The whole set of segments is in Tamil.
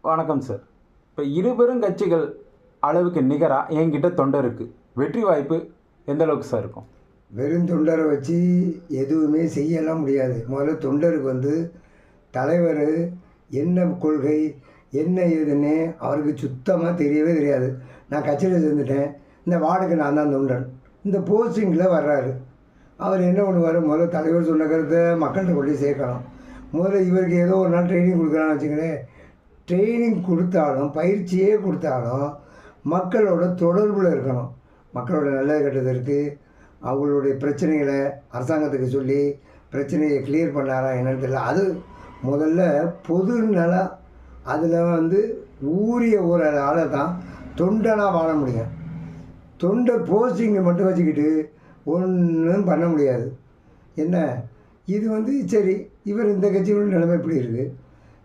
வணக்கம் சார். இப்போ இருபெரும் கட்சிகள் அளவுக்கு நிகராக என்கிட்ட தொண்டர் இருக்குது. வெற்றி வாய்ப்பு எந்த அளவுக்கு சார் இருக்கும்? வெறும் தொண்டரை வச்சு எதுவுமே செய்யலாம் முடியாது. முதல்ல தொண்டருக்கு தலைவர் என்ன கொள்கை என்ன ஏதுன்னு அவருக்கு சுத்தமாக தெரியவே தெரியாது. நான் கட்சியில் சேர்ந்துட்டேன், இந்த வார்டுக்கு நான் தான் தொண்டன், இந்த போஸ்டிங்கில் வர்றாரு. அவர் என்ன பண்ணுவார், முதல்ல தலைவர் சொன்ன கருத்தை மக்கள்கிட்ட கொண்டு சேர்க்கணும். முதல்ல இவருக்கு ஏதோ ஒரு நாள் ட்ரைனிங் கொடுக்குறான்னு வச்சுங்களேன். ட்ரைனிங் கொடுத்தாலும் பயிற்சியே கொடுத்தாலும் மக்களோட தொடர்பில் இருக்கணும். மக்களோட நல்லது கெட்டதற்கு அவங்களுடைய பிரச்சனைகளை அரசாங்கத்துக்கு சொல்லி பிரச்சனையை கிளியர் பண்ணாரா என்னன்னு தெரியல. அது முதல்ல பொது நலம், அதில் ஊறிய ஒரு ஆளை தான் தொண்டனாக வாழ முடியும். தொண்டர் போஸ்டிங்கை மட்டும் வச்சுக்கிட்டு ஒன்றும் பண்ண முடியாது. என்ன இது சரி, இவர் இந்த கட்சியோட நிலைமை எப்படி இருக்குது?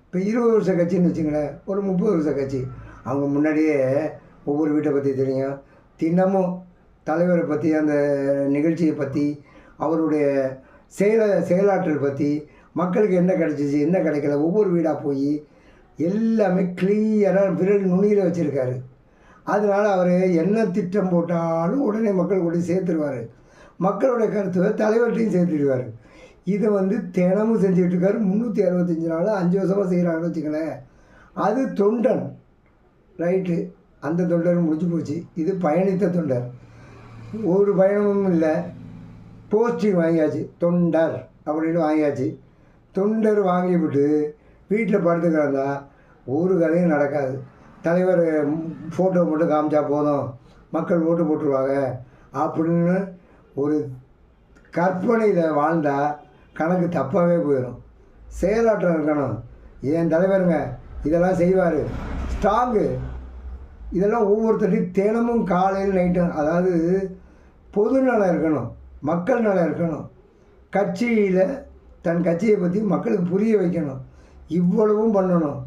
இப்போ 20 வருஷ கட்சின்னு வச்சுங்களேன், ஒரு 30 வருஷ கட்சி. அவங்க முன்னாடியே ஒவ்வொரு வீட்டை பற்றி தெரியும். தினமும் தலைவரை பற்றி, அந்த நிகழ்ச்சியை பற்றி, அவருடைய செயலாற்றல் பற்றி, மக்களுக்கு என்ன கிடச்சிச்சு என்ன கிடைக்கல, ஒவ்வொரு வீடாக போய் எல்லாமே கிளியராக விரல் நுனியில் வச்சுருக்காரு. அதனால் அவர் என்ன திட்டம் போட்டாலும் உடனே மக்கள் கூட சேர்த்துருவார். மக்களோட கருத்துவை தலைவர்கிட்டையும் சேர்த்துடுவார். இதை தினமும் செஞ்சுக்கிட்டுருக்காரு. 365 நாள் 5 வருஷமாக செய்கிறாங்கன்னு வச்சுக்கலேன். அது தொண்டன் ரைட்டு. அந்த தொண்டர் முடிஞ்சு போச்சு. இது பயணித்த தொண்டர். ஒரு பயணமும் இல்லை, போஸ்டிங் வாங்கியாச்சு, தொண்டர் அப்படின்னு வாங்கியாச்சு. தொண்டர் வாங்கிவிட்டு வீட்டில் படுத்துக்கிறதா ஒரு கதையும் நடக்காது. தலைவர் ஃபோட்டோ மட்டும் காமிச்சா போதும், மக்கள் ஓட்டு போட்டுருவாங்க அப்படின்னு ஒரு கற்பனையில் வாழ்ந்தால் கணக்கு தப்பாகவே போயிடும். செயலாற்றம் இருக்கணும். என் தலைவருங்க இதெல்லாம் செய்வார், ஸ்ட்ராங்கு. இதெல்லாம் ஒவ்வொருத்தரையும் தினமும் காலையில் நைட்டும், அதாவது பொது நலம் இருக்கணும், மக்கள் நலம் இருக்கணும். கட்சியில் தன் கட்சியை பற்றி மக்களுக்கு புரிய வைக்கணும். இவ்வளவும் பண்ணணும்.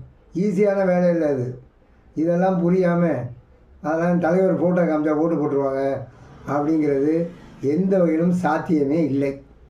ஈஸியான வேலை இல்லை அது. இதெல்லாம் புரியாமல் அதெல்லாம் தலைவர் ஃபோட்டோ காமிச்சா ஓட்டு போட்டுருவாங்க அப்படிங்கிறது எந்த வகையிலும் சாத்தியமே இல்லை.